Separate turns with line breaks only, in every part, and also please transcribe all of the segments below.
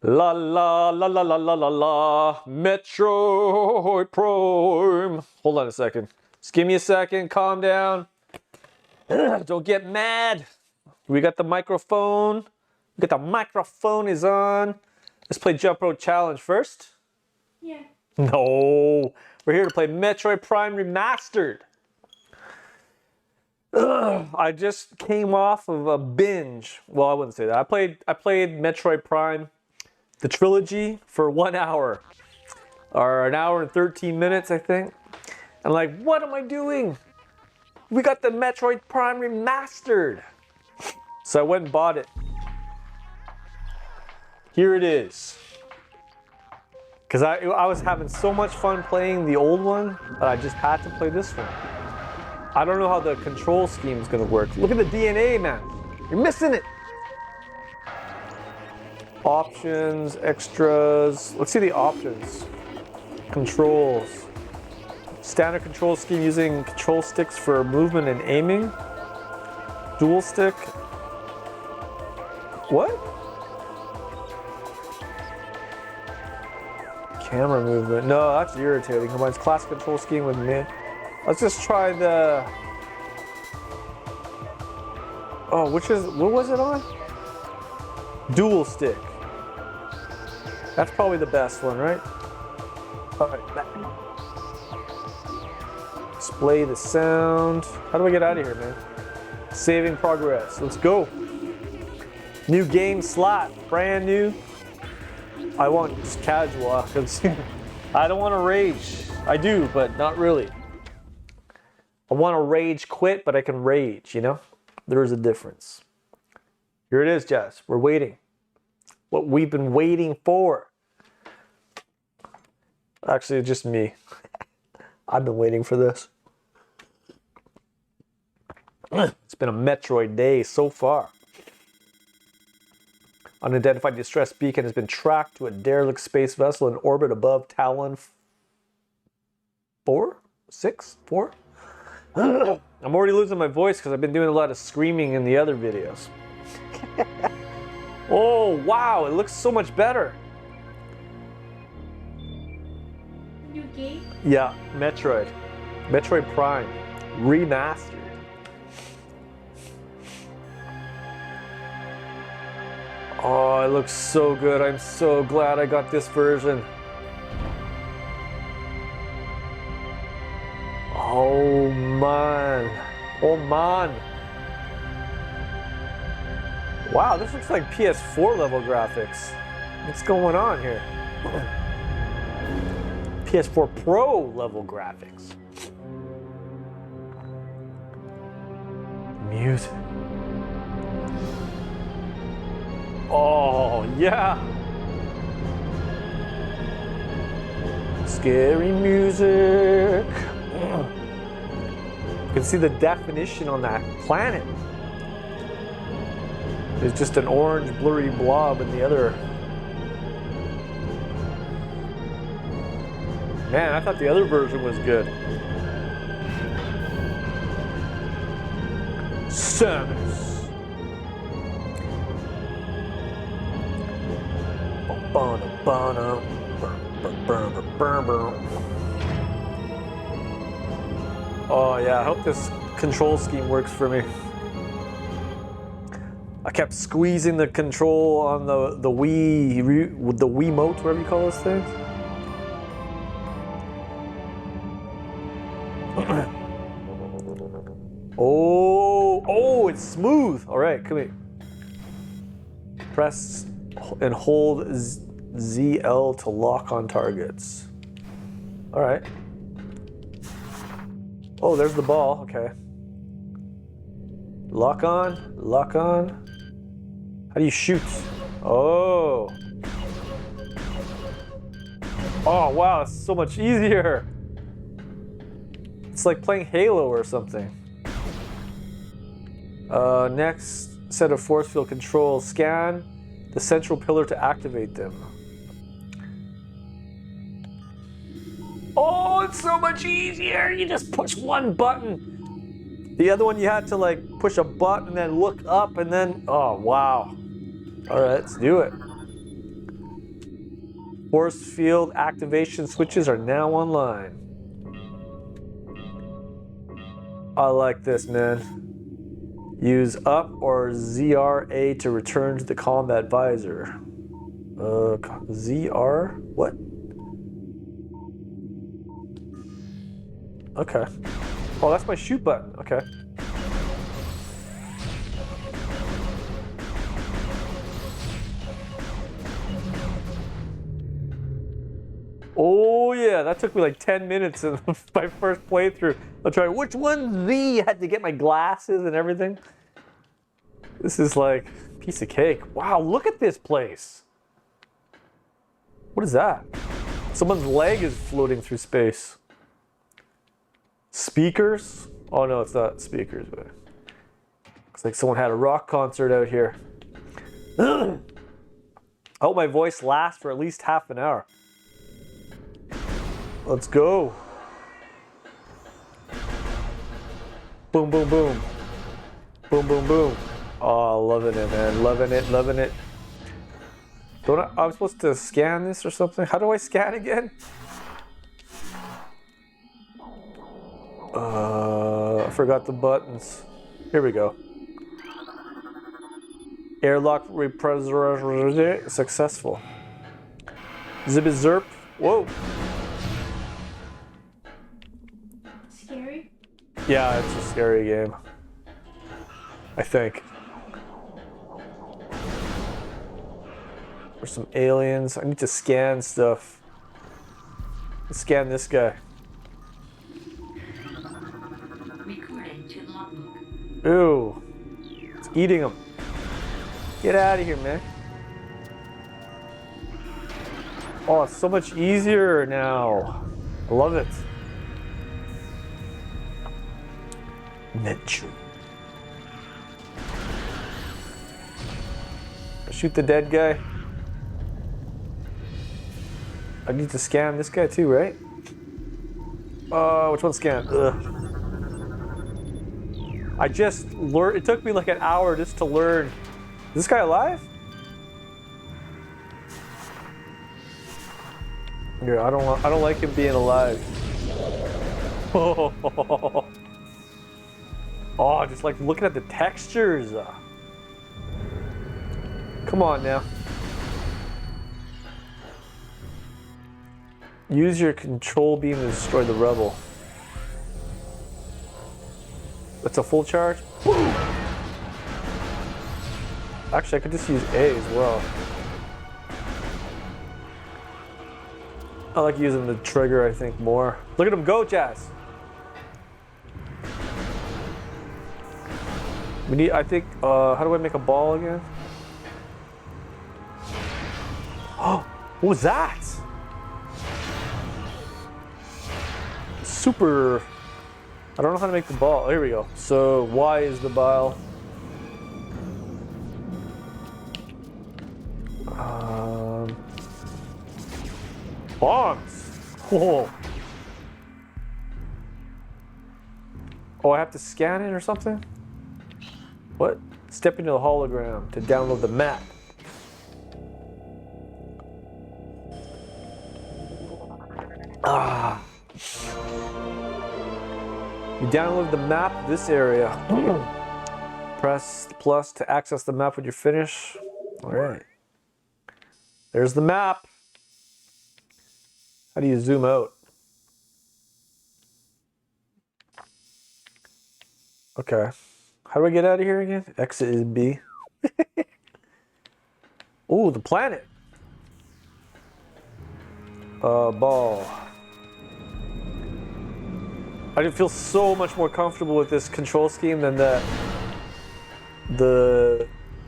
La la la la la la la la. Metroid Prime. Hold on a second. Just give me a second. Calm down. Don't get mad. We got the microphone. We got the microphone is on. Let's play Jump Rope Challenge first.
Yeah.
No. We're here to play Metroid Prime Remastered. I just came off of a binge. Well, I wouldn't say that. I played Metroid Prime, the trilogy, for 1 hour. Or an hour and 13 minutes, I think. I'm like, what am I doing? We got the Metroid Prime Remastered. So I went and bought it. Here it is. Because I was having so much fun playing the old one, that I just had to play this one. I don't know how the control scheme is going to work. Look at the DNA, man. You're missing it. Options, extras. Let's see the options. Controls. Standard control scheme using control sticks for movement and aiming. Dual stick. What? Camera movement. No, that's irritating. Combines classic control scheme with me. Let's just try the. Oh, what was it on? Dual stick. That's probably the best one, right? All right, back. Display the sound. How do I get out of here, man? Saving progress. Let's go. New game slot, brand new. I want just casual. I don't want to rage. I do, but not really. I want to rage quit, but I can rage, you know? There is a difference. Here it is, Jazz. We're waiting. What we've been waiting for. Actually, it's just me. I've been waiting for this. It's been a Metroid day so far. Unidentified distress beacon has been tracked to a derelict space vessel in orbit above Tallon 4? 6? 4? I'm already losing my voice because I've been doing a lot of screaming in the other videos. Oh, wow, it looks so much better.
New game?
Yeah, Metroid. Metroid Prime. Remastered. Oh, it looks so good. I'm so glad I got this version. Oh man. Oh man. Wow, this looks like PS4 level graphics. What's going on here? PS4 Pro level graphics. Music. Oh, yeah. Scary music. You can see the definition on that planet. There's just an orange blurry blob in the other. Man, I thought the other version was good. Samus. Oh yeah, I hope this control scheme works for me. I kept squeezing the control on the Wii, the Wiimote, whatever you call those things. Oh, it's smooth. All right, come here. Press and hold ZL to lock on targets. All right. Oh, there's the ball. Okay. Lock on, lock on. How do you shoot? Oh. Oh, wow, it's so much easier. It's like playing Halo or something. Next set of force field controls. Scan the central pillar to activate them. Oh, it's so much easier. You just push one button. The other one you had to like push a button and then look up and then, oh wow. All right, let's do it. Force field activation switches are now online. I like this, man. Use up or ZRA to return to the combat visor. ZR? What? Okay. Oh, that's my shoot button. Okay. Oh yeah, that took me like 10 minutes in my first playthrough. I'll try which one's Z. I had to get my glasses and everything. This is like a piece of cake. Wow, look at this place. What is that? Someone's leg is floating through space. Speakers? Oh no, it's not speakers, but looks like someone had a rock concert out here. I hope my voice lasts for at least half an hour. Let's go. Boom, boom, boom. Boom, boom, boom. Oh, loving it, man. Loving it, loving it. I'm supposed to scan this or something? How do I scan again? I forgot the buttons. Here we go. Airlock repressor successful. Zippy zerp. Whoa.
Scary?
Yeah, it's a scary game. I think. There's some aliens. I need to scan stuff. Let's scan this guy.
Recording to logbook.
Ooh. It's eating him. Get out of here, man. Oh, it's so much easier now. I love it. Metroid. Shoot the dead guy. I need to scan this guy too, right? Which one scan? Ugh. I just learned. It took me like an hour just to learn. Is this guy alive? Yeah, I don't like him being alive. Oh, just like looking at the textures. Come on now. Use your control beam to destroy the rebel. That's a full charge? Woo! Actually, I could just use A as well. I like using the trigger, I think, more. Look at him go, Jazz! We need, I think, how do I make a ball again? Oh, what was that? Super, I don't know how to make the ball. Here we go. So Y is the ball. Bombs. Oh. Oh, I have to scan it or something? What? Step into the hologram to download the map. Ah. You download the map, this area. Press plus to access the map when you're finished. All right. There's the map. How do you zoom out? Okay. How do I get out of here again? Exit is B. Oh, the planet. Ball. I feel so much more comfortable with this control scheme than the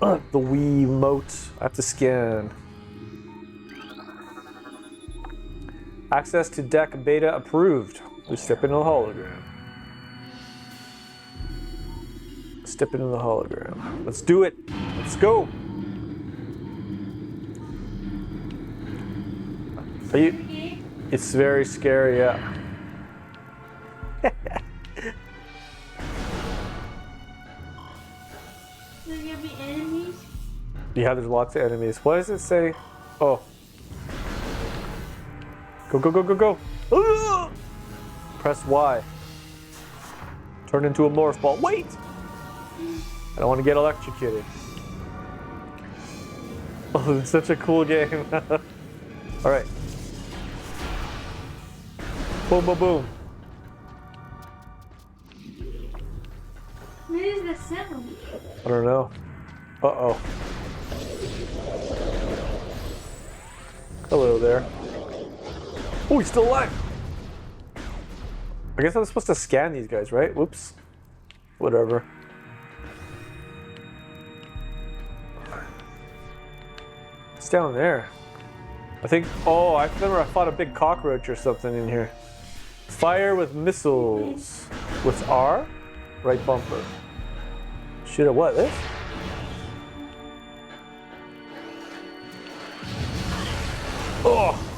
Wii Mote. I have to scan. Access to deck beta approved. We step into the hologram. Step into the hologram. Let's do it. Let's go. Are you? It's very scary, yeah.
There's gonna be enemies?
Yeah, there's lots of enemies. What does it say? Oh. Go, go, go, go, go. Ugh! Press Y. Turn into a morph ball. Wait! I don't want to get electrocuted. Oh, it's such a cool game. All right. Boom, boom, boom.
What is the sound?
I don't know. Uh-oh. Hello there. Oh, he's still alive. I guess I'm supposed to scan these guys, right? Whoops. Whatever. It's down there. I think, oh, I remember I fought a big cockroach or something in here. Fire with missiles. With R? Right bumper. Shoot at what, this? Oh!